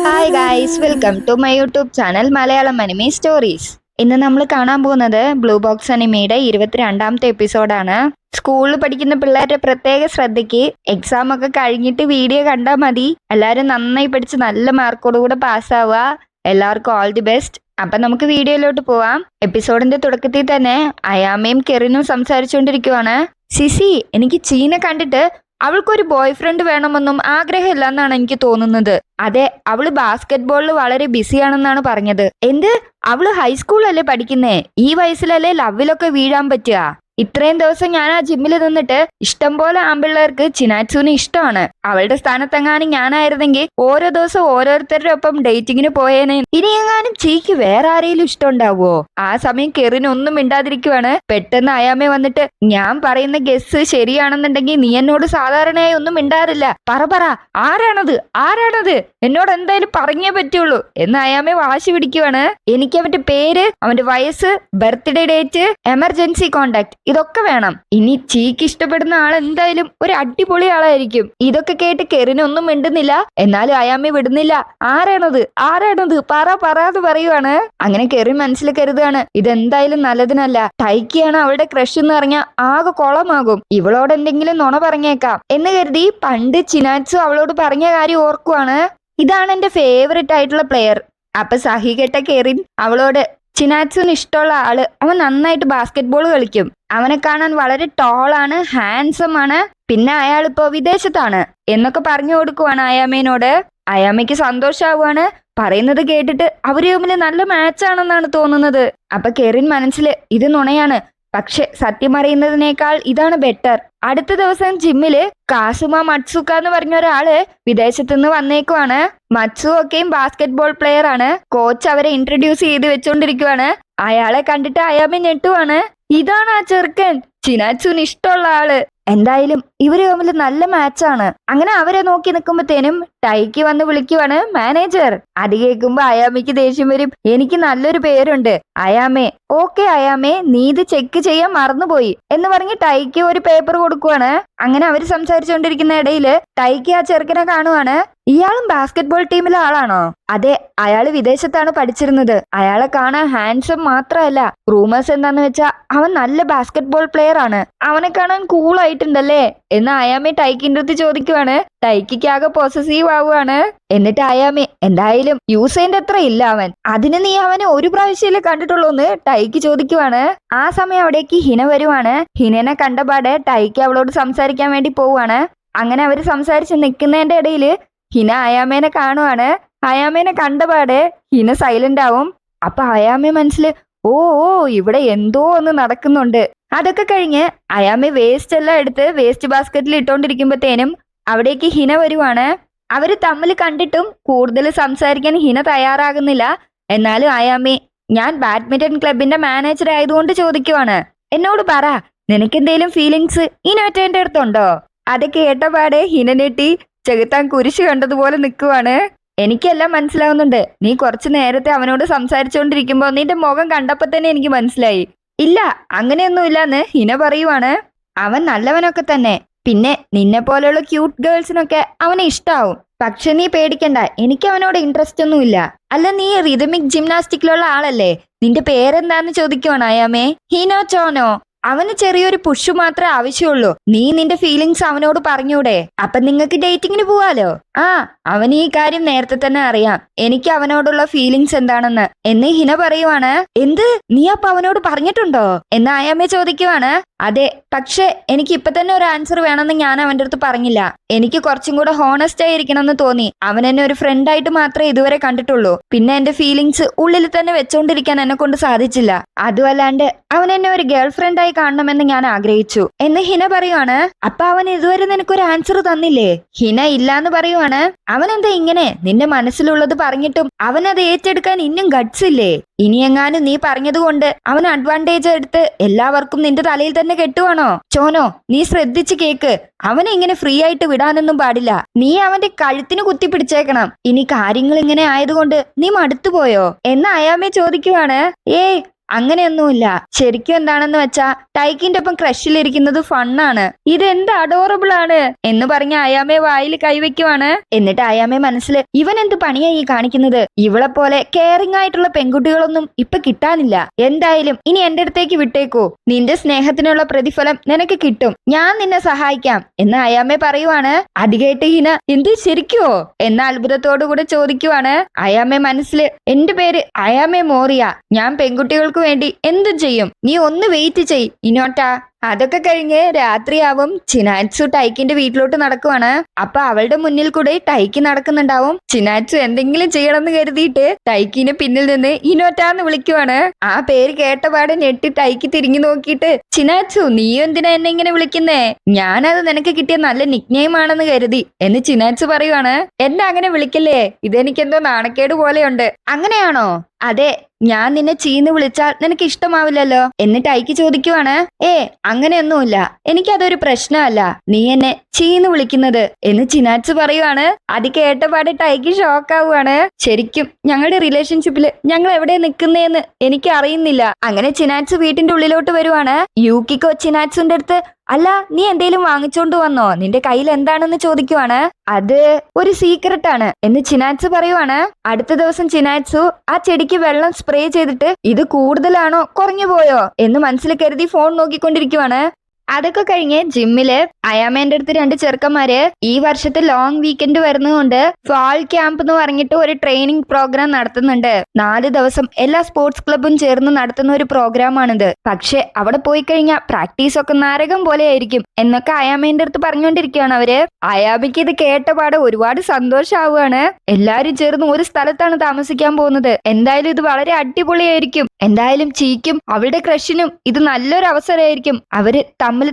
Hi guys, welcome to my YouTube channel Malayalam anime stories. ഇന്ന് നമ്മൾ കാണാൻ പോകുന്നത് ബ്ലൂ ബോക്സ് അനിമിയുടെ 22ാമത്തെ എപ്പിസോഡാണ്. സ്കൂളിൽ പഠിക്കുന്ന പിള്ളേരുടെ പ്രത്യേക ശ്രദ്ധയ്ക്ക് എക്സാം ഒക്കെ കഴിഞ്ഞിട്ട് വീഡിയോ കണ്ടാൽ മതി. എല്ലാവരും നന്നായി പഠിച്ച് നല്ല മാർക്കോടുകൂടെ പാസ്സാവുക. എല്ലാവർക്കും ഓൾ ദി ബെസ്റ്റ്. അപ്പൊ നമുക്ക് വീഡിയോയിലോട്ട് പോവാം. എപ്പിസോഡിന്റെ തുടക്കത്തിൽ തന്നെ അയാമയും കെറിനും സംസാരിച്ചുകൊണ്ടിരിക്കുവാണ്. സിസി, എനിക്ക് ചീനെ കണ്ടിട്ട് അവൾക്കൊരു ബോയ് ഫ്രണ്ട് വേണമെന്നും ആഗ്രഹമില്ല എന്നാണ് എനിക്ക് തോന്നുന്നത്. അതെ, അവള് ബാസ്കറ്റ് ബോളിൽ വളരെ ബിസിയാണെന്നാണ് പറഞ്ഞത്. എന്ത്? അവള് ഹൈസ്കൂളല്ലേ പഠിക്കുന്നേ? ഈ വയസ്സിലല്ലേ ലവിലൊക്കെ വീഴാൻ പറ്റുക? ഇത്രയും ദിവസം ഞാൻ ആ ജിമ്മിൽ നിന്നിട്ട് ഇഷ്ടം പോലെ ആമ്പിള്ളേർക്ക് ചിനാറ്റ്സുവിന് ഇഷ്ടമാണ്. അവളുടെ സ്ഥാനത്തെങ്ങാനും ഞാനായിരുന്നെങ്കിൽ ഓരോ ദിവസം ഓരോരുത്തരുടെ ഒപ്പം ഡേറ്റിങ്ങിന് പോയേനെ. ഇനി എങ്ങാനും ചീക്ക് വേറെ ആരെങ്കിലും ഇഷ്ടമുണ്ടാവുമോ? ആ സമയം കെറിനൊന്നും മിണ്ടാതിരിക്കുവാണ്. പെട്ടെന്ന് അയാമേ വന്നിട്ട്, ഞാൻ പറയുന്ന ഗസ് ശരിയാണെന്നുണ്ടെങ്കിൽ നീ എന്നോട് സാധാരണയായി ഒന്നും മിണ്ടാറില്ല. പറ ആരാണത്? എന്നോട് എന്തായാലും പറഞ്ഞേ പറ്റുള്ളൂ എന്ന് അയാമേ വാശി പിടിക്കുവാണ്. എനിക്ക് അവന്റെ പേര്, അവന്റെ വയസ്സ്, ബർത്ത്ഡേ ഡേറ്റ്, എമർജൻസി കോണ്ടാക്ട് ഇതൊക്കെ വേണം. ഇനി ചീക്ക് ഇഷ്ടപ്പെടുന്ന ആൾ എന്തായാലും ഒരു അടിപൊളി ആളായിരിക്കും. ഇതൊക്കെ കേട്ട് കെറിനൊന്നും മിണ്ടുന്നില്ല. എന്നാലും അയാമി വിടുന്നില്ല. ആരാണത് പറയാതെ പറയുവാണ്. അങ്ങനെ കെറിൻ മനസ്സിൽ കരുതാണ്, ഇതെന്തായാലും നല്ലതിനല്ല. ടൈക്കിയാണ് അവളുടെ ക്രഷ് എന്ന് പറഞ്ഞാൽ ആകെ കുളമാകും. ഇവളോട് എന്തെങ്കിലും നുണ പറഞ്ഞേക്കാം എന്ന് കരുതി പണ്ട് ചിനാറ്റ്സു അവളോട് പറഞ്ഞ കാര്യം ഓർക്കുവാണ്. ഇതാണ് എന്റെ ഫേവറേറ്റ് ആയിട്ടുള്ള പ്ലെയർ. അപ്പൊ സഹി കേട്ട കെറിൻ അവളോട്, ചിനാറ്റ്സുവിന് ഇഷ്ടമുള്ള ആള്, അവൻ നന്നായിട്ട് ബാസ്കറ്റ് ബോൾ കളിക്കും. അവനെ കാണാൻ വളരെ ടോളാണ്, ഹാൻസം ആണ്, പിന്നെ അയാളിപ്പോ വിദേശത്താണ് എന്നൊക്കെ പറഞ്ഞു കൊടുക്കുവാണ് അയാമേനോട്. അയാമയ്ക്ക് സന്തോഷാവുകയാണ്. പറയുന്നത് കേട്ടിട്ട് അവര് തമ്മിൽ നല്ല മാച്ചാണെന്നാണ് തോന്നുന്നത്. അപ്പൊ കെറിൻ മനസ്സിൽ ഇത് നുണയാണ്, പക്ഷെ സത്യം അറിയുന്നതിനേക്കാൾ ഇതാണ് ബെറ്റർ. അടുത്ത ദിവസം ജിമ്മില് കാസുമ മത്സുക്ക എന്ന് പറഞ്ഞ ഒരാള് വിദേശത്തു നിന്ന് വന്നേക്കുവാണ്. മത്സു ഒക്കെയും ബാസ്കറ്റ് ബോൾ പ്ലെയർ ആണ്. കോച്ച് അവരെ ഇൻട്രൊഡ്യൂസ് ചെയ്ത് വെച്ചോണ്ടിരിക്കുവാണ്. അയാളെ കണ്ടിട്ട് അയാമ ഞെട്ടുവാണ്. ഇതാണ് ആ ചെറുക്കൻ, ചിനാറ്റ്സുവിന് ഇഷ്ടമുള്ള ആള്. എന്തായാലും ഇവര് തമ്മിൽ നല്ല മാച്ചാണ്. അങ്ങനെ അവരെ നോക്കി നിൽക്കുമ്പോഴത്തേനും ടൈക്ക് വന്ന് വിളിക്കുവാണ്, മാനേജർ. അത് കേൾക്കുമ്പോ അയാമയ്ക്ക് ദേഷ്യം വരും. എനിക്ക് നല്ലൊരു പേരുണ്ട്, അയാമേ. ഓക്കെ അയാമേ, നീ ഇത് ചെക്ക് ചെയ്യാൻ മറന്നുപോയി എന്ന് പറഞ്ഞ് ടൈക്ക് ഒരു പേപ്പർ കൊടുക്കുവാണ്. അങ്ങനെ അവര് സംസാരിച്ചുകൊണ്ടിരിക്കുന്ന ഇടയില് ടൈക്ക് ആ ചെറുക്കനെ കാണുവാണ്. ഇയാളും ബാസ്കറ്റ് ബോൾ ടീമിലെ ആളാണോ? അതെ, അയാള് വിദേശത്താണ് പഠിച്ചിരുന്നത്. അയാളെ കാണാൻ ഹാൻസം മാത്രമല്ല, റൂമേഴ്സ് എന്താന്ന് വെച്ചാ അവൻ നല്ല ബാസ്കറ്റ് ബോൾ പ്ലെയർ ആണ്. അവനെ കാണാൻ കൂൾ ആയിട്ടുണ്ടല്ലേ എന്ന് അയാമെ ടൈക്കിന്റെ അടുത്ത് ചോദിക്കുവാണ്. ടൈക്കിക്ക് ആകെ പോസസീവ് ആവുകയാണ്. എന്നിട്ട് അയാമെ, എന്തായാലും യൂസേന്റെ അത്ര ഇല്ല അവൻ, അതിന് നീ അവനെ ഒരു പ്രാവശ്യമല്ലേ കണ്ടിട്ടുള്ളൂ എന്ന് ടൈക്ക് ചോദിക്കുവാണ്. ആ സമയം അവിടേക്ക് ഹിന വരുവാണ്. ഹിനനെ കണ്ടപാടെ ടൈക്ക് അവളോട് സംസാരിക്കാൻ വേണ്ടി പോവാണ്. അങ്ങനെ അവര് സംസാരിച്ച് നിൽക്കുന്നതിന്റെ ഇടയില് ഹിന അയാമേനെ കാണുവാണ്. അയാമേനെ കണ്ടപാടെ ഹിന സൈലന്റ് ആവും. അപ്പൊ അയാമെ മനസ്സില്, ഓ ഇവിടെ എന്തോ ഒന്ന് നടക്കുന്നുണ്ട്. അതൊക്കെ കഴിഞ്ഞ് അയാമെ വേസ്റ്റ് എല്ലാം എടുത്ത് വേസ്റ്റ് ബാസ്ക്കറ്റിൽ ഇട്ടോണ്ടിരിക്കുമ്പോഴത്തേനും അവിടേക്ക് ഹിന വരുവാണ്. അവര് തമ്മിൽ കണ്ടിട്ടും കൂടുതൽ സംസാരിക്കാൻ ഹിന തയ്യാറാകുന്നില്ല. എന്നാലും അയാമെ, ഞാൻ ബാഡ്മിന്റൺ ക്ലബിന്റെ മാനേജർ ആയതുകൊണ്ട് ചോദിക്കുവാണ്, എന്നോട് പറ, നിനക്കെന്തേലും ഫീലിങ്സ് ഈ നോറ്റേന്റെ അടുത്തുണ്ടോ? അത് കേട്ടപാടെ ഹിന നെട്ടി ചെകുത്താൻ കുരിശ് കണ്ടതുപോലെ നിൽക്കുവാണ്. എനിക്കെല്ലാം മനസ്സിലാവുന്നുണ്ട്. നീ കുറച്ചു നേരത്തെ അവനോട് സംസാരിച്ചുകൊണ്ടിരിക്കുമ്പോ നിന്റെ മുഖം കണ്ടപ്പോ തന്നെ എനിക്ക് മനസ്സിലായി. ഇല്ല, അങ്ങനെയൊന്നുമില്ലാന്ന് ഹിന പറയുവാണ്. അവൻ നല്ലവനൊക്കെ തന്നെ, പിന്നെ നിന്നെ പോലെയുള്ള ക്യൂട്ട് ഗേൾസിനൊക്കെ അവനെ ഇഷ്ടാവും. പക്ഷെ നീ പേടിക്കണ്ട, എനിക്ക് അവനോട് ഇൻട്രസ്റ്റ് ഒന്നുമില്ല. അല്ല, നീ റിതമിക് ജിംനാസ്റ്റിക്കിലുള്ള ആളല്ലേ? നിന്റെ പേരെന്താന്ന് ചോദിക്കുവാണ് അയാമേ. ഹിനോ ചോനോ. അവന് ചെറിയൊരു പുഷ് മാത്രമേ ആവശ്യമുള്ളൂ. നീ നിന്റെ ഫീലിങ്സ് അവനോട് പറഞ്ഞൂടെ? അപ്പൊ നിങ്ങൾക്ക് ഡേറ്റിങ്ങിന് പോവാലോ. അവന് ഈ കാര്യം നേരത്തെ തന്നെ അറിയാം, എനിക്ക് അവനോടുള്ള ഫീലിങ്സ് എന്താണെന്ന് എന്ന് ഹിന പറയുവാണ്. എന്ത്? നീ അപ്പൊ അവനോട് പറഞ്ഞിട്ടുണ്ടോ എന്ന് അയാമേ ചോദിക്കുവാണ്. അതെ, പക്ഷെ എനിക്ക് ഇപ്പൊ തന്നെ ഒരു ആൻസർ വേണമെന്ന് ഞാൻ അവന്റെ അടുത്ത് പറഞ്ഞില്ല. എനിക്ക് കുറച്ചും കൂടെ ഹോണസ്റ്റ് ആയിരിക്കണം എന്ന് തോന്നി. അവൻ എന്നെ ഒരു ഫ്രണ്ട് ആയിട്ട് മാത്രമേ ഇതുവരെ കണ്ടിട്ടുള്ളൂ. പിന്നെ എന്റെ ഫീലിങ്സ് ഉള്ളിൽ തന്നെ വെച്ചോണ്ടിരിക്കാൻ എന്നെ കൊണ്ട് സാധിച്ചില്ല. അതുമല്ലാണ്ട് അവൻ എന്നെ ഒരു ഗേൾ ഫ്രണ്ട് ആയി കാണണമെന്ന് ഞാൻ ആഗ്രഹിച്ചു എന്ന് ഹിന പറയുവാണ്. അപ്പൊ അവൻ ഇതുവരെ നിനക്കൊരു ആൻസർ തന്നില്ലേ? ഹിന ഇല്ലാന്ന് പറയുവാണ്. അവൻ എന്താ ഇങ്ങനെ? നിന്റെ മനസ്സിലുള്ളത് പറഞ്ഞിട്ടും അവൻ അത് ഏറ്റെടുക്കാൻ ഇന്നും ഗട്സ് ഇല്ലേ? ഇനിയെങ്ങാനും നീ പറഞ്ഞതുകൊണ്ട് അവൻ അഡ്വാൻറ്റേജ് എടുത്ത് എല്ലാവർക്കും നിന്റെ തലയിൽ തന്നെ കെട്ടുവാണോ? ചോനോ, നീ ശ്രദ്ധിച്ച് കേക്ക്. അവനെ ഇങ്ങനെ ഫ്രീ ആയിട്ട് വിടാനൊന്നും പാടില്ല. നീ അവന്റെ കഴുത്തിന് കുത്തിപ്പിടിച്ചേക്കണം. ഇനി കാര്യങ്ങൾ ഇങ്ങനെ ആയതുകൊണ്ട് നീ മടുത്തുപോയോ എന്ന് അയാമെ ചോദിക്കുവാണ്. ഏയ്, അങ്ങനെയൊന്നുമില്ല. ശരിക്കും എന്താണെന്ന് വെച്ചാ ടൈക്കിന്റെ ഒപ്പം ക്രഷിലിരിക്കുന്നത് ഫണ്ണാണ്. ഇതെന്ത് അഡോറബിൾ ആണ് എന്ന് പറഞ്ഞ അയാമെ വായിൽ കൈവയ്ക്കുവാണ്. എന്നിട്ട് അയാമെ മനസ്സിൽ ഇവൻ എന്ത് പണിയായി കാണിക്കുന്നത്, ഇവളെ പോലെ കെയറിംഗ് ആയിട്ടുള്ള പെൺകുട്ടികളൊന്നും ഇപ്പൊ കിട്ടാനില്ല. എന്തായാലും ഇനി എന്റെ അടുത്തേക്ക് വിട്ടേക്കോ, നിന്റെ സ്നേഹത്തിനുള്ള പ്രതിഫലം നിനക്ക് കിട്ടും, ഞാൻ നിന്നെ സഹായിക്കാം എന്ന് അയാമെ പറയുവാണ്. അത് കേട്ട് ഹിന എന്ത് ശരിക്കുവോ എന്ന അത്ഭുതത്തോടുകൂടെ ചോദിക്കുവാണ്. അയാമെ മനസ്സിൽ എന്റെ പേര് അയാമെ മോറിയ, ഞാൻ പെൺകുട്ടികൾക്ക് വേണ്ടി എന്തും ചെയ്യും, നീ ഒന്ന് വെയിറ്റ് ചെയ് ഇനോട്ടാ. അതൊക്കെ കഴിഞ്ഞ് രാത്രിയാവും. ചിനാറ്റ്സു ടൈക്കിന്റെ വീട്ടിലോട്ട് നടക്കുവാണ്. അപ്പൊ അവളുടെ മുന്നിൽ കൂടെ ടൈക്കി നടക്കുന്നുണ്ടാവും. ചിനാറ്റ്സു എന്തെങ്കിലും ചെയ്യണമെന്ന് കരുതിയിട്ട് ടൈക്കിനെ പിന്നിൽ നിന്ന് ഇനോറ്റാന്ന് വിളിക്കുവാണ്. ആ പേര് കേട്ടപാടെ ഞെട്ടി ടൈക്കി തിരിഞ്ഞു നോക്കിയിട്ട് ചിനാറ്റ്സു നീ എന്തിനാ എന്നെ ഇങ്ങനെ വിളിക്കുന്നേ, ഞാനത് നിനക്ക് കിട്ടിയ നല്ല നിക്നെയിം ആണെന്ന് കരുതി എന്ന് ചിനാറ്റ്സു പറയുവാണ്. എന്നെ അങ്ങനെ വിളിക്കല്ലേ, ഇതെനിക്കെന്തോ നാണക്കേട് പോലെയുണ്ട്. അങ്ങനെയാണോ? അതെ, ഞാൻ നിന്നെ ചീന്ന് വിളിച്ചാൽ നിനക്ക് ഇഷ്ടമാവില്ലല്ലോ എന്ന് ടൈക്കി ചോദിക്കുവാണ്. അങ്ങനെയൊന്നുമില്ല, എനിക്കതൊരു പ്രശ്നമല്ല നീ എന്നെ ചീന്ന് വിളിക്കുന്നത് എന്ന് ചിനാറ്റ്സു പറയുവാണ്. അത് കേട്ടപാടെ ടൈക്കി ഷോക്കാവുകയാണ്. ശരിക്കും ഞങ്ങളുടെ റിലേഷൻഷിപ്പില് ഞങ്ങൾ എവിടെ നിൽക്കുന്നേന്ന് എനിക്ക് അറിയുന്നില്ല. അങ്ങനെ ചിനാറ്റ്സു വീട്ടിന്റെ ഉള്ളിലോട്ട് വരുവാണ്. യൂക്കിക്കോ ചിനാറ്റ്സുന്റെ അടുത്ത് അല്ല നീ എന്തേലും വാങ്ങിച്ചോണ്ട് വന്നോ, നിന്റെ കയ്യിൽ എന്താണെന്ന് ചോദിക്കുവാണ്. അത് ഒരു സീക്രട്ട് ആണ് എന്ന് ചിനാറ്റ്സു പറയുവാണ്. അടുത്ത ദിവസം ചിനാറ്റ്സു ആ ചെടിക്ക് വെള്ളം സ്പ്രേ ചെയ്തിട്ട് ഇത് കൂടുതലാണോ കുറഞ്ഞു പോയോ എന്ന് മനസ്സിൽ കരുതി ഫോൺ നോക്കിക്കൊണ്ടിരിക്കുവാണ്. അതൊക്കെ കഴിഞ്ഞ് ജിമ്മില് അയാമേന്റെ അടുത്ത് 2 ചെറുക്കന്മാര് ഈ വർഷത്തെ ലോങ് വീക്കെൻഡ് വരുന്നതുകൊണ്ട് ഫാൾ ക്യാമ്പ് എന്ന് പറഞ്ഞിട്ട് ഒരു ട്രെയിനിങ് പ്രോഗ്രാം നടത്തുന്നുണ്ട്. 4 ദിവസം എല്ലാ സ്പോർട്സ് ക്ലബും ചേർന്ന് നടത്തുന്ന ഒരു പ്രോഗ്രാമാണിത്. പക്ഷെ അവിടെ പോയി കഴിഞ്ഞാൽ പ്രാക്ടീസ് ഒക്കെ നരകം പോലെ ആയിരിക്കും എന്നൊക്കെ അയാമേന്റെ അടുത്ത് പറഞ്ഞുകൊണ്ടിരിക്കുകയാണ് അവര്. അയാമയ്ക്ക് ഇത് കേട്ടപാടെ ഒരുപാട് സന്തോഷാവുകയാണ്. എല്ലാരും ചേർന്ന് ഒരു സ്ഥലത്താണ് താമസിക്കാൻ പോകുന്നത്. എന്തായാലും ഇത് വളരെ അടിപൊളിയായിരിക്കും. എന്തായാലും ചീക്കും അവളുടെ ക്രഷിനും ഇത് നല്ലൊരു അവസരമായിരിക്കും. അവര്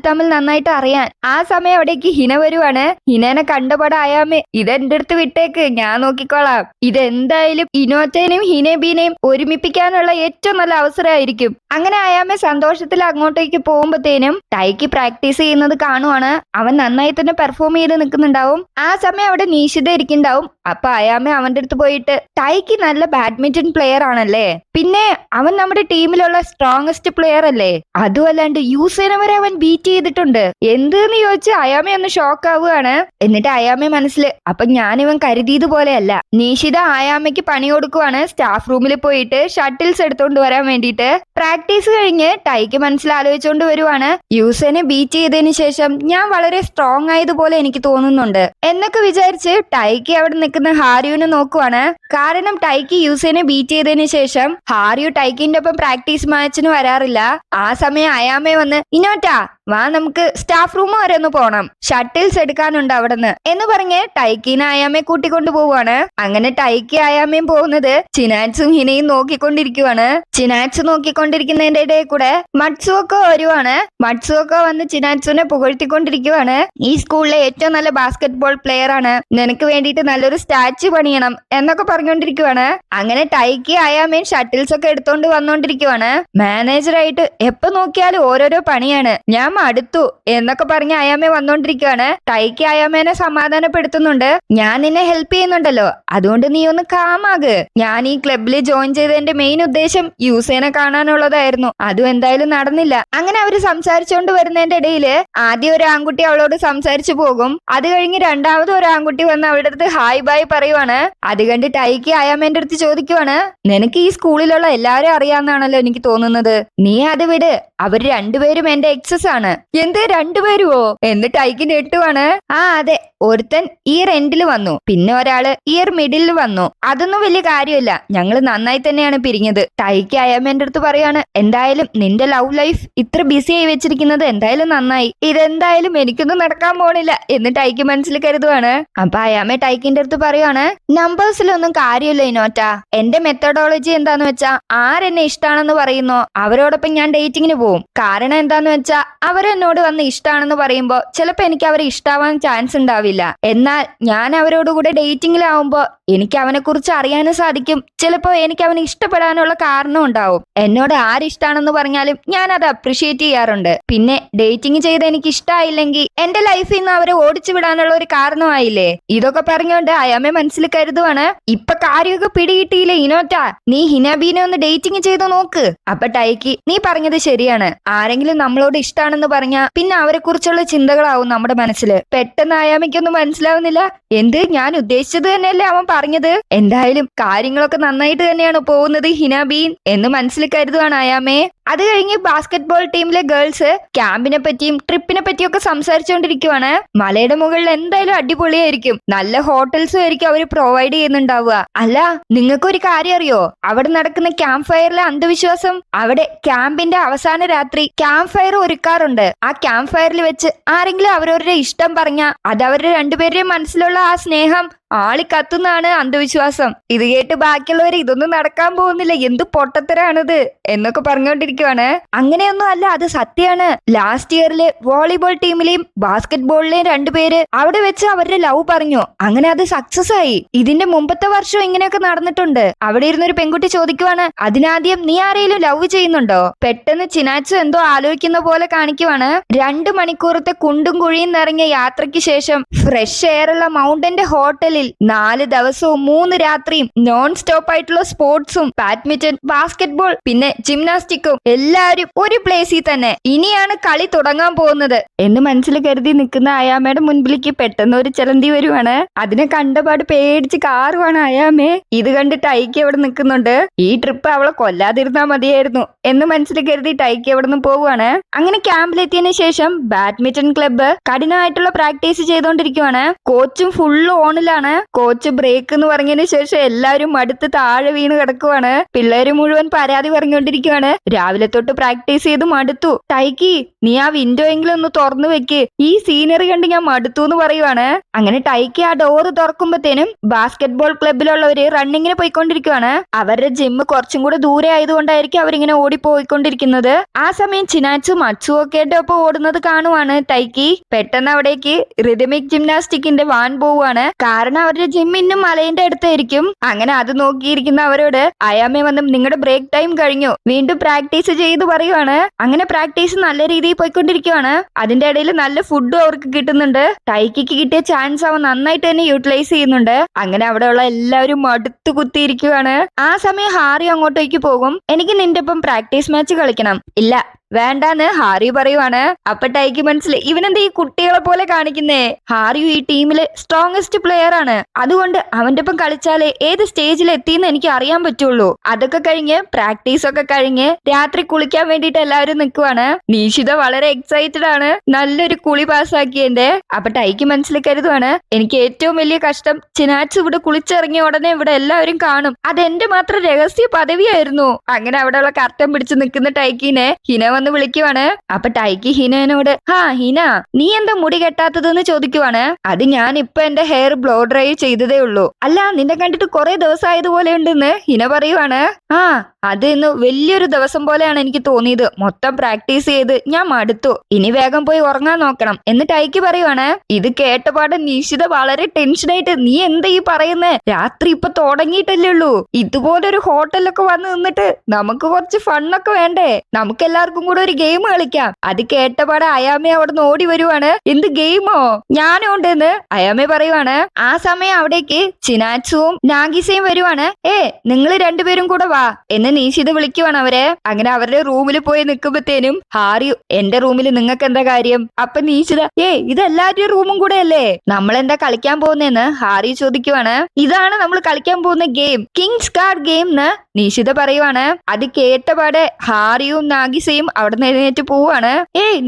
തമ്മിൽ നന്നായിട്ട് അറിയാൻ. ആ സമയം അവിടേക്ക് ഹിന വരുവാണ്. ഹിനനെ കണ്ടപാടെ അയാമേ ഇതെന്റെ അടുത്ത് വിട്ടേക്ക്, ഞാൻ നോക്കിക്കോളാം. ഇതെന്തായാലും ഇനോറ്റേനെയും ഹിനബീനെയും ഒരുമിപ്പിക്കാനുള്ള ഏറ്റവും നല്ല അവസരമായിരിക്കും. അങ്ങനെ അയാമെ സന്തോഷത്തിൽ അങ്ങോട്ടേക്ക് പോകുമ്പോഴത്തേനും ടൈക്കി പ്രാക്ടീസ് ചെയ്യുന്നത് കാണുവാണ്. അവൻ നന്നായി തന്നെ പെർഫോം ചെയ്ത് നിൽക്കുന്നുണ്ടാവും. ആ സമയം അവിടെ നീഷിത ഇരിക്കുന്നുണ്ടാവും. അപ്പൊ അയാമെ അവന്റെ അടുത്ത് പോയിട്ട് ടൈക്കി നല്ല ബാഡ്മിന്റൺ പ്ലെയർ ആണല്ലേ, പിന്നെ അവൻ നമ്മുടെ ടീമിലുള്ള സ്ട്രോങ്സ്റ്റ് പ്ലെയർ അല്ലേ, അതുമല്ലാണ്ട് യൂസേനെ വരെ അവൻ ബീറ്റ് ചെയ്തിട്ടുണ്ട് എന്തെന്ന് ചോദിച്ച് അയാമെ ഒന്ന് ഷോക്ക് ആവുകയാണ്. എന്നിട്ട് അയാമെ മനസ്സിൽ അപ്പൊ ഞാനിവൻ കരുതിയത് പോലെയല്ല. നീഷിത അയാമയ്ക്ക് പണി കൊടുക്കുവാണ്. സ്റ്റാഫ് റൂമിൽ പോയിട്ട് ഷട്ടിൽസ് എടുത്തോണ്ട് വരാൻ വേണ്ടിയിട്ട്. പ്രാക്ടീസ് കഴിഞ്ഞ് ടൈക്ക് മനസ്സിലാലോചിച്ചോണ്ട് വരുവാണ്. യൂസേനെ ബീറ്റ് ചെയ്തതിന് ശേഷം ഞാൻ വളരെ സ്ട്രോങ് ആയതുപോലെ എനിക്ക് തോന്നുന്നുണ്ട് എന്നൊക്കെ വിചാരിച്ച് ടൈക്ക് അവിടെ നിൽക്കുന്ന ഹാരിയുനെ നോക്കുവാണ്. കാരണം ടൈക്ക് യൂസേനെ ബീറ്റ് ചെയ്തതിന് ശേഷം ഹാരിയു ടൈക്കിന്റെ ഒപ്പം പ്രാക്ടീസ് മാച്ചിന് വരാറില്ല. ആ സമയം അയാമെ വന്ന് ഇനോറ്റാ വാ നമുക്ക് സ്റ്റാഫ് റൂം വരെ ഒന്ന് പോണം, ഷട്ടിൽസ് എടുക്കാനുണ്ട് അവിടുന്ന് എന്ന് പറഞ്ഞ് ടൈക്കിനെ അയാമെ കൂട്ടിക്കൊണ്ടു പോവാണ്. അങ്ങനെ ടൈക്കി അയാമയും പോകുന്നത് ചിനാറ്റ്സും ഹിനയും നോക്കിക്കൊണ്ടിരിക്കുവാണ്. ചിനാറ്റ്സു നോക്കിക്കൊണ്ടിരിക്കുന്നതിന്റെ ഇടയിൽ കൂടെ മട്സുവൊക്കെ വരുവാണ്. മട്സുവൊക്കെ വന്ന് ചിനാറ്റ്സുനെ പുകഴ്ത്തിക്കൊണ്ടിരിക്കുവാണ്. ഈ സ്കൂളിലെ ഏറ്റവും നല്ല ബാസ്കറ്റ് ബോൾ പ്ലെയർ ആണ്, നിനക്ക് വേണ്ടിയിട്ട് നല്ലൊരു സ്റ്റാച്ചു പണിയണം എന്നൊക്കെ പറഞ്ഞുകൊണ്ടിരിക്കുവാണ്. അങ്ങനെ ടൈക്കി അയാമയും ഷട്ടിൽസ് ഒക്കെ എടുത്തോണ്ട് വന്നോണ്ടിരിക്കുവാണ്. മാനേജറായിട്ട് എപ്പോ നോക്കിയാലും ഓരോരോ പണിയാണ്, ഞാൻ അടുത്തു എന്നൊക്കെ പറഞ്ഞ് അയാമെ വന്നോണ്ടിരിക്കുകയാണ്. ടൈക്കി അയാമേനെ സമാധാനപ്പെടുത്തുന്നുണ്ട്. ഞാൻ നിന്നെ ഹെൽപ്പ് ചെയ്യുന്നുണ്ടല്ലോ, അതുകൊണ്ട് നീ ഒന്ന് കാമാക്. ഞാൻ ഈ ക്ലബിൽ ജോയിൻ ചെയ്തതിന്റെ മെയിൻ ഉദ്ദേശം യൂസേനെ കാണാനുള്ളതായിരുന്നു, അതും എന്തായാലും നടന്നില്ല. അങ്ങനെ അവര് സംസാരിച്ചോണ്ട് വരുന്നതിന്റെ ഇടയില് ആദ്യം ഒരു ആൺകുട്ടി അവളോട് സംസാരിച്ചു പോകും. അത് കഴിഞ്ഞ് രണ്ടാമത് ഒരു ആൺകുട്ടി വന്ന് അവളുടെ അടുത്ത് ഹായ് ബായ് പറയുവാണ്. അത് കണ്ട് ടൈക്കി അയാമേന്റെ അടുത്ത് ചോദിക്കുവാണ്, നിനക്ക് ഈ സ്കൂളിലുള്ള എല്ലാവരും അറിയാന്നാണല്ലോ എനിക്ക് തോന്നുന്നത്, നീ അത് വിട്, അവർ രണ്ടുപേരും എന്റെ എക്സസ് ആണ്. എന്ത് രണ്ടുപേരുവോ എന്ന് ടൈക്കി ഞെട്ടുവാണ്. ആ അതെ, ഒരുത്തൻ ഇയർ എൻഡിൽ വന്നു, പിന്നെ ഒരാള് ഇയർ മിഡിലിൽ വന്നു. അതൊന്നും വലിയ കാര്യമില്ല, ഞങ്ങൾ നന്നായി തന്നെയാണ് പിരിഞ്ഞത്. ടൈക്കി അയാമേന്റെ അടുത്ത് പറയാണ്, എന്തായാലും നിന്റെ ലവ് ലൈഫ് ഇത്ര ബിസി ആയി വെച്ചിരിക്കുന്നത് എന്തായാലും നന്നായി, ഇതെന്തായാലും എനിക്കൊന്നും നടക്കാൻ പോണില്ല എന്ന് ടൈക്കി മനസ്സിൽ കരുതുവാണ്. അപ്പൊ അയാമെ ടൈക്കിന്റെ അടുത്ത് പറയുവാണ്, നമ്പേഴ്സിലൊന്നും കാര്യമില്ല ഇനോറ്റ, എന്റെ മെത്തഡോളജി എന്താന്ന് വെച്ചാ ആരെന്നെ ഇഷ്ടാണെന്ന് പറയുന്നോ അവരോടൊപ്പം ഞാൻ ഡേറ്റിങ്ങിന് പോവും. കാരണം എന്താന്ന് വെച്ചാ അവരെന്നോട് വന്ന് ഇഷ്ടമാണെന്ന് പറയുമ്പോ ചിലപ്പോ എനിക്ക് അവരെ ഇഷ്ടാവാൻ ചാൻസ് ഉണ്ടാവില്ല. എന്നാൽ ഞാൻ അവരോട് കൂടെ ഡേറ്റിംഗിലാവുമ്പോ എനിക്ക് അവനെ കുറിച്ച് അറിയാനും സാധിക്കും. ചിലപ്പോ എനിക്ക് അവനെ ഇഷ്ടപ്പെടാനുള്ള കാരണം ഉണ്ടാവും. എന്നോട് ആരിഷ്ടാണെന്ന് പറഞ്ഞാലും ഞാൻ അത് അപ്രിഷിയേറ്റ് ചെയ്യാറുണ്ട്. പിന്നെ ഡേറ്റിംഗ് ചെയ്ത് എനിക്ക് ഇഷ്ടമായില്ലെങ്കിൽ എന്റെ ലൈഫിൽ നിന്ന് അവരെ ഓടിച്ചു വിടാനുള്ള ഒരു കാരണമായില്ലേ. ഇതൊക്കെ പറഞ്ഞുകൊണ്ട് അയാമെ മനസ്സിൽ കരുതുവാണ്, ഇപ്പൊ കാര്യമൊക്കെ പിടികിട്ടിയില്ലേ ഇനോറ്റ, നീ ഹിനാബീനെ ഒന്ന് ഡേറ്റിംഗ് ചെയ്ത് നോക്ക്. അപ്പൊ ടൈക്കി, നീ പറഞ്ഞത് ശരിയാണ്. ആരെങ്കിലും നമ്മളോട് ഇഷ്ടമാണെന്ന് പറഞ്ഞാ പിന്നെ അവരെ കുറിച്ചുള്ള ചിന്തകളാവും നമ്മുടെ മനസ്സില്. പെട്ടെന്ന് അയാമയ്ക്കൊന്നും മനസ്സിലാവുന്നില്ല. എന്ത്, ഞാൻ ഉദ്ദേശിച്ചത് തന്നെയല്ലേ അവൻ പറഞ്ഞത്. എന്തായാലും കാര്യങ്ങളൊക്കെ നന്നായിട്ട് തന്നെയാണ് പോകുന്നത് ഹിനാബീൻ എന്ന് മനസ്സിൽ കരുതുവാണ് അയാമേ. അത് കഴിഞ്ഞ് ബാസ്കറ്റ് ബോൾ ടീമിലെ ഗേൾസ് ക്യാമ്പിനെ പറ്റിയും ട്രിപ്പിനെ പറ്റിയും ഒക്കെ സംസാരിച്ചുകൊണ്ടിരിക്കുവാണ്. മലയുടെ മുകളിൽ എന്തായാലും അടിപൊളിയായിരിക്കും. നല്ല ഹോട്ടൽസും ആയിരിക്കും അവർ പ്രൊവൈഡ് ചെയ്യുന്നുണ്ടാവുക. അല്ല, നിങ്ങൾക്കൊരു കാര്യം അറിയോ? അവിടെ നടക്കുന്ന ക്യാമ്പ് ഫയറിലെ അന്ധവിശ്വാസം. അവിടെ ക്യാമ്പിന്റെ അവസാന രാത്രി ക്യാമ്പ് ഫയർ ഒരുക്കാറുണ്ട്. ആ ക്യാമ്പ് ഫയറിൽ വെച്ച് ആരെങ്കിലും അവരവരുടെ ഇഷ്ടം പറഞ്ഞാൽ അത് അവരുടെ രണ്ടുപേരുടെയും മനസ്സിലുള്ള ആ സ്നേഹം ആളിക്കത്തുന്നാണ് അന്ധവിശ്വാസം. ഇത് കേട്ട് ബാക്കിയുള്ളവർ ഇതൊന്നും നടക്കാൻ പോകുന്നില്ല, എന്ത് പൊട്ടത്തരാണിത് എന്നൊക്കെ പറഞ്ഞുകൊണ്ടിരിക്കുവാണ്. അങ്ങനെയൊന്നും അല്ല, അത് സത്യമാണ്. ലാസ്റ്റ് ഇയറിലെ വോളിബോൾ ടീമിലെയും ബാസ്കറ്റ് ബോളിലെയും രണ്ടുപേര് അവിടെ വെച്ച് അവരുടെ ലവ് പറഞ്ഞു. അങ്ങനെ അത് സക്സസ് ആയി. ഇതിന്റെ മുമ്പത്തെ വർഷം ഇങ്ങനെയൊക്കെ നടന്നിട്ടുണ്ട്. അവിടെ ഇരുന്നൊരു പെൺകുട്ടി ചോദിക്കുവാണ്, അതിനാദ്യം നീ ആരെങ്കിലും ലവ് ചെയ്യുന്നുണ്ടോ? പെട്ടെന്ന് ചിനാച്ചു എന്തോ ആലോചിക്കുന്ന പോലെ കാണിക്കുവാണ്. 2 മണിക്കൂറത്തെ കുണ്ടും കുഴിയും നിറഞ്ഞ യാത്രയ്ക്ക് ശേഷം ഫ്രഷ് എയറുള്ള മൗണ്ടന്റെ ഹോട്ടലിൽ 4 ദിവസവും 3 രാത്രിയും നോൺ സ്റ്റോപ്പ് ആയിട്ടുള്ള സ്പോർട്സും ബാഡ്മിന്റൺ, ബാസ്കറ്റ് ബോൾ, പിന്നെ ജിംനാസ്റ്റിക്കും എല്ലാവരും ഒരു പ്ലേസിൽ തന്നെ. ഇനിയാണ് കളി തുടങ്ങാൻ പോകുന്നത് എന്ന് മനസ്സിൽ കരുതി നിൽക്കുന്ന അയാമയുടെ മുൻപിലേക്ക് പെട്ടെന്ന് ഒരു ചെലന്തി വരുവാണ്. അതിനെ കണ്ടപാട് പേടിച്ച് കാറുവാണ് അയാമേ. ഇത് കണ്ട് ടൈക്കി അവിടെ നിൽക്കുന്നുണ്ട്. ഈ ട്രിപ്പ് അവളെ കൊല്ലാതിരുന്നാ മതിയായിരുന്നു എന്ന് മനസ്സിൽ കരുതി ടൈക്കി അവിടെ നിന്ന് പോവുകയാണ്. അങ്ങനെ ക്യാമ്പിലെത്തിയതിനു ശേഷം ബാഡ്മിന്റൺ ക്ലബ്ബ് കഠിനമായിട്ടുള്ള പ്രാക്ടീസ് ചെയ്തുകൊണ്ടിരിക്കുവാണ്. കോച്ചും ഫുള്ള് ഓണിലാണ്. കോച്ച് ബ്രേക്ക് എന്ന് പറഞ്ഞതിന് ശേഷം എല്ലാവരും മടുത്ത് താഴെ വീണ് കിടക്കുവാണ്. പിള്ളേര് മുഴുവൻ പരാതി പറഞ്ഞുകൊണ്ടിരിക്കുവാണ്. രാവിലെ തൊട്ട് പ്രാക്ടീസ് ചെയ്ത് മടുത്തു. ടൈക്കി, നീ ആ വിൻഡോ എങ്കിലും ഒന്ന് തുറന്നു വെക്ക്, ഈ സീനറി കണ്ട് ഞാൻ മടുത്തു എന്ന് പറയുവാണ്. അങ്ങനെ ടൈക്കി ആ ഡോറ് തുറക്കുമ്പോഴത്തേനും ബാസ്കറ്റ് ബോൾ ക്ലബിലുള്ളവര് റണ്ണിങ്ങിന് പോയിക്കൊണ്ടിരിക്കുവാണ്. അവരുടെ ജിമ്മ് കുറച്ചും കൂടെ ദൂരെ ആയതുകൊണ്ടായിരിക്കും അവരിങ്ങനെ ഓടിപ്പോയിക്കൊണ്ടിരിക്കുന്നത്. ആ സമയം ചിനാച്ചും മച്ചും ഒക്കെ ഒപ്പം ഓടുന്നത് കാണുവാണ് ടൈക്കി. പെട്ടെന്ന് അവിടേക്ക് റിതമിക് ജിംനാസ്റ്റിക്കിന്റെ വാൻ പോവുകയാണ്. കാരണം അവരുടെ ജിം ഇന്നും മലയുടെ അടുത്തായിരിക്കും. അങ്ങനെ അത് നോക്കിയിരിക്കുന്ന അവരോട് അയാമേ വന്നും നിങ്ങളുടെ ബ്രേക്ക് ടൈം കഴിഞ്ഞു, വീണ്ടും പ്രാക്ടീസ് ചെയ്ത് പറയുവാണ്. അങ്ങനെ പ്രാക്ടീസ് നല്ല രീതിയിൽ പോയിക്കൊണ്ടിരിക്കുവാണ്. അതിന്റെ ഇടയിൽ നല്ല ഫുഡും അവർക്ക് കിട്ടുന്നുണ്ട്. ടൈക്കിക്ക് കിട്ടിയ ചാൻസ് അവൻ നന്നായിട്ട് തന്നെ യൂട്ടിലൈസ് ചെയ്യുന്നുണ്ട്. അങ്ങനെ അവിടെയുള്ള എല്ലാവരും മടുത്തു കുത്തിയിരിക്കുവാണ്. ആ സമയം ഹാരി അങ്ങോട്ടേക്ക് പോകും. എനിക്ക് നിന്റെ ഒപ്പം പ്രാക്ടീസ് മാച്ച് കളിക്കണം. ഇല്ല, വേണ്ടാന്ന് ഹാരി പറയുവാണ്. അപ്പൊ ടൈക്ക് മനസ്സിലായി, ഇവനെന്താ ഈ കുട്ടികളെ പോലെ കാണിക്കുന്നേ? ഹാരിയു ഈ ടീമിലെ സ്ട്രോങ്സ്റ്റ് പ്ലെയർ ആണ്. അതുകൊണ്ട് അവന്റെ ഒപ്പം കളിച്ചാലേ ഏത് സ്റ്റേജിൽ എത്തിയെന്ന് എനിക്ക് അറിയാൻ പറ്റുള്ളൂ. അതൊക്കെ കഴിഞ്ഞ് പ്രാക്ടീസ് ഒക്കെ കഴിഞ്ഞ് രാത്രി കുളിക്കാൻ വേണ്ടിയിട്ട് എല്ലാവരും നിൽക്കുവാണ്. നീഷിത വളരെ എക്സൈറ്റഡ് ആണ്, നല്ലൊരു കുളി പാസ്സാക്കിയതിന്റെ. അപ്പൊ ടൈക്ക് മനസ്സിൽ കരുതുവാണ്, എനിക്ക് ഏറ്റവും വലിയ കഷ്ടം ചിനാച്ചു ഇവിടെ കുളിച്ചിറങ്ങിയ ഉടനെ ഇവിടെ എല്ലാവരും കാണും. അതെന്റെ മാത്രം രഹസ്യ പദവിയായിരുന്നു. അങ്ങനെ അവിടെയുള്ള കർട്ടൻ പിടിച്ച് നിൽക്കുന്ന ടൈക്കിനെ ഹിന വന്ന് വിളിക്കുവാണ്. അപ്പൊ ടൈക്കി ഹിനോട്, ഹിന, നീ എന്താ മുടി കെട്ടാത്തതെന്ന് ചോദിക്കുവാണ്. അത് ഞാൻ ഇപ്പൊ എന്റെ ഹെയർ ബ്ലോ ഡ്രൈ ചെയ്തതേ ഉള്ളൂ. അല്ല, നിന്നെ കണ്ടിട്ട് കുറെ ദിവസം ആയതുപോലെ ഉണ്ടെന്ന് ഹിന പറയുവാണ്. അത് ഇന്ന് വലിയൊരു ദിവസം പോലെയാണ് എനിക്ക് തോന്നിയത്. മൊത്തം പ്രാക്ടീസ് ചെയ്ത് ഞാൻ മടുത്തു. ഇനി വേഗം പോയി ഉറങ്ങാൻ നോക്കണം എന്ന് ടൈക്കി പറയുവാണ്. ഇത് കേട്ടപാടെ നിഷിത വളരെ ടെൻഷനായിട്ട്, നീ എന്താ ഈ പറയുന്നേ? രാത്രി ഇപ്പൊ തുടങ്ങിയിട്ടല്ലേ ഉള്ളൂ. ഇതുപോലൊരു ഹോട്ടലൊക്കെ വന്ന് നിന്നിട്ട് നമുക്ക് കുറച്ച് ഫണ്ണൊക്കെ വേണ്ടേ? നമുക്കെല്ലാവർക്കും കൂടെ ഒരു ഗെയിം കളിക്കാം. അത് കേട്ടപാടെ അയാമെ അവിടെ നിന്ന് ഓടി വരുവാണ്. എന്ത് ഗെയിമോ? ഞാനും ഉണ്ടെന്ന് അയാമെ പറയുവാണ്. ആ സമയം അവിടേക്ക് ചിനാച്ചുവും നാഗിസയും വരുവാണ്. നിങ്ങൾ രണ്ടുപേരും കൂടെ വാ എന്ന് നീഷിത വിളിക്കുവാണ് അവരെ. അങ്ങനെ അവരുടെ റൂമിൽ പോയി നിൽക്കുമ്പോഴത്തേനും ഹാരി, എന്റെ റൂമിൽ നിങ്ങൾക്ക് എന്താ കാര്യം? അപ്പൊ നീഷിത, ഇതെല്ലാവരുടെയും റൂമും കൂടെ അല്ലേ, നമ്മളെന്താ കളിക്കാൻ പോകുന്നതെന്ന് ഹാരി ചോദിക്കുവാണ്. ഇതാണ് നമ്മൾ കളിക്കാൻ പോകുന്ന ഗെയിം, കിങ്സ് കാർഡ് ഗെയിം എന്ന് നീഷിത പറയുവാണ്. അത് കേട്ടപാടെ ഹാരിയും നാഗിസയും അവിടെ നിന്ന് എഴുന്നേറ്റ് പോവാണ്.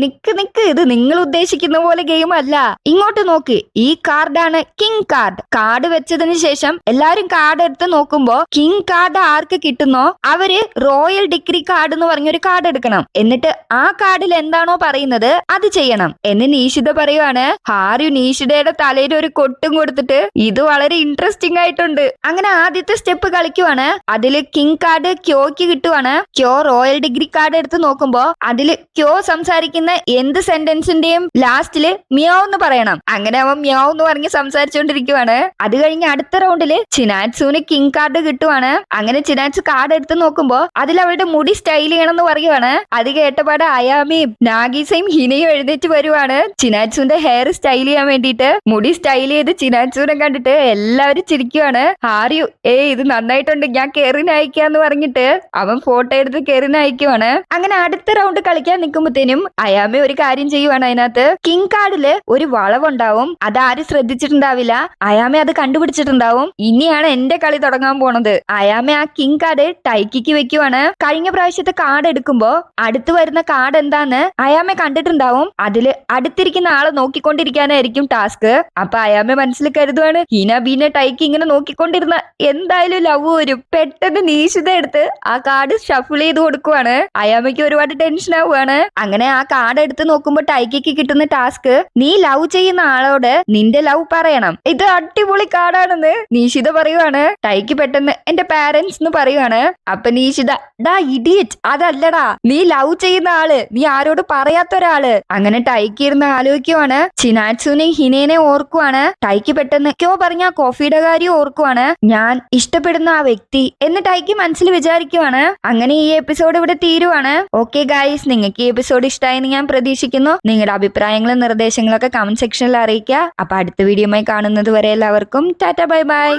നിക്ക്, ഇത് നിങ്ങൾ ഉദ്ദേശിക്കുന്ന പോലെ ഗെയിം അല്ല. ഇങ്ങോട്ട് നോക്ക്, ഈ കാർഡാണ് കിങ് കാർഡ്. കാർഡ് വെച്ചതിന് ശേഷം എല്ലാരും കാർഡ് എടുത്ത് നോക്കുമ്പോ കിങ് കാർഡ് ആർക്ക് കിട്ടുന്നോ അവര് റോയൽ ഡിഗ്രി കാർഡ് എന്ന് പറഞ്ഞൊരു കാർഡ് എടുക്കണം. എന്നിട്ട് ആ കാർഡിൽ എന്താണോ പറയുന്നത് അത് ചെയ്യണം എന്ന് നീഷിത പറയുവാണ്. ഹാരി നീഷിതയുടെ തലയിൽ ഒരു കൊട്ടും കൊടുത്തിട്ട്, ഇത് വളരെ ഇൻട്രസ്റ്റിംഗ് ആയിട്ടുണ്ട്. അങ്ങനെ ആദ്യത്തെ സ്റ്റെപ്പ് കളിക്കുവാണ്. അതില് കിങ് കാർഡ് ക്യോക്ക് കിട്ടുവാണ്. ക്യോ റോയൽ ഡിഗ്രി കാർഡ് എടുത്ത് നോക്കുമ്പോ നോക്കുമ്പോ അതില് ക്യോ സംസാരിക്കുന്ന എന്ത് സെന്റൻസിന്റെയും ലാസ്റ്റില് മിയാവ് എന്ന് പറയണം. അങ്ങനെ അവൻ മിയാവ് എന്ന് പറഞ്ഞ് സംസാരിച്ചുകൊണ്ടിരിക്കുവാണ്. അത് കഴിഞ്ഞ് അടുത്ത റൗണ്ടില് ചിനാറ്റ്സുവിന് കിങ് കാർഡ് കിട്ടുവാണ്. അങ്ങനെ ചിനാറ്റ്സു കാർഡ് എടുത്ത് നോക്കുമ്പോ അതിൽ അവളുടെ മുടി സ്റ്റൈൽ ചെയ്യണമെന്ന് പറയുവാണ്. അത് കേട്ടപാട് അയാമയും നാഗീസയും ഹിനയും എഴുന്നേറ്റ് വരുവാണ് ചിനാറ്റ്സുവിന്റെ ഹെയർ സ്റ്റൈൽ ചെയ്യാൻ വേണ്ടിയിട്ട്. മുടി സ്റ്റൈൽ ചെയ്ത് ചിനാറ്റ്സുവിനെ കണ്ടിട്ട് എല്ലാവരും ചിരിക്കുവാണ്. ആര്യു ഇത് നന്നായിട്ടുണ്ട്, ഞാൻ കെറിന് അയക്കാന്ന് പറഞ്ഞിട്ട് അവൻ ഫോട്ടോ എടുത്ത് കെറിന് അയക്കുവാണ്. അങ്ങനെ അടുത്ത റൗണ്ട് കളിക്കാൻ നിൽക്കുമ്പോഴത്തേനും അയാമ ഒരു കാര്യം ചെയ്യുവാണ്. അതിനകത്ത് കിങ് കാർഡില് ഒരു വളവുണ്ടാവും. അതാരും ശ്രദ്ധിച്ചിട്ടുണ്ടാവില്ല. അയാമ അത് കണ്ടുപിടിച്ചിട്ടുണ്ടാവും. ഇനിയാണ് എന്റെ കളി തുടങ്ങാൻ പോണത്. അയാമ ആ കിങ് കാർഡ് ടൈക്കിക്ക് വെക്കുവാണ്. കഴിഞ്ഞ പ്രാവശ്യത്തെ കാർഡ് എടുക്കുമ്പോ അടുത്ത് വരുന്ന കാർഡ് എന്താന്ന് അയാമ കണ്ടിട്ടുണ്ടാവും. അതില് അടുത്തിരിക്കുന്ന ആളെ നോക്കിക്കൊണ്ടിരിക്കാനായിരിക്കും ടാസ്ക്. അപ്പൊ അയാമ മനസ്സിൽ കരുതുവാണ് ഹീന ബീനെ ടൈക്ക് ഇങ്ങനെ നോക്കിക്കൊണ്ടിരുന്ന എന്തായാലും ലവ് വരും. പെട്ടെന്ന് നീഷിത എടുത്ത് ആ കാർഡ് ഷഫിൾ ചെയ്ത് കൊടുക്കുവാണ്. അയാമയ്ക്ക് ഒരുപാട് ടെൻഷൻ ആവുകയാണ്. അങ്ങനെ ആ കാർഡ് എടുത്ത് നോക്കുമ്പോ ടൈക്കിക്ക് കിട്ടുന്ന ടാസ്ക് നീ ലവ് ചെയ്യുന്ന ആളോട് നിന്റെ ലവ് പറയണം. ഇത് അടിപൊളി കാർഡാണെന്ന് നീഷിത പറയുവാണ്. ടൈക്ക് പെട്ടെന്ന് എന്റെ പാരന്റ്സ് എന്ന് പറയുവാണ്. അപ്പൊ നീഷിത ഡാ ഇഡിയറ്റ്, അതല്ലടാ നീ ലവ് ചെയ്യുന്ന ആള്, നീ ആരോട് പറയാത്ത ഒരാള്. അങ്ങനെ ടൈക്ക് ഇരുന്ന് ആലോചിക്കുവാണ്. ചിനാറ്റ്സുനെ ഹിനേനെ ഓർക്കുവാണ്. ടൈക്ക് പെട്ടെന്ന് ക്യോ പറഞ്ഞ കോഫിയുടെ കാര്യം ഓർക്കുവാണ്. ഞാൻ ഇഷ്ടപ്പെടുന്ന ആ വ്യക്തി എന്ന് ടൈക്ക് മനസ്സിൽ വിചാരിക്കുവാണ്. അങ്ങനെ ഈ എപ്പിസോഡ് ഇവിടെ തീരുവാണ്. ഓക്കെ ഗൈസ്, നിങ്ങൾക്ക് ഈ എപ്പിസോഡ് ഇഷ്ടമായെന്ന് ഞാൻ പ്രതീക്ഷിക്കുന്നു. നിങ്ങളുടെ അഭിപ്രായങ്ങളും നിർദ്ദേശങ്ങളൊക്കെ കമന്റ് സെക്ഷനിൽ അറിയിക്കുക. അപ്പൊ അടുത്ത വീഡിയോയുമായി കാണുന്നത് വരെ എല്ലാവർക്കും ടാറ്റ ബൈ ബൈ.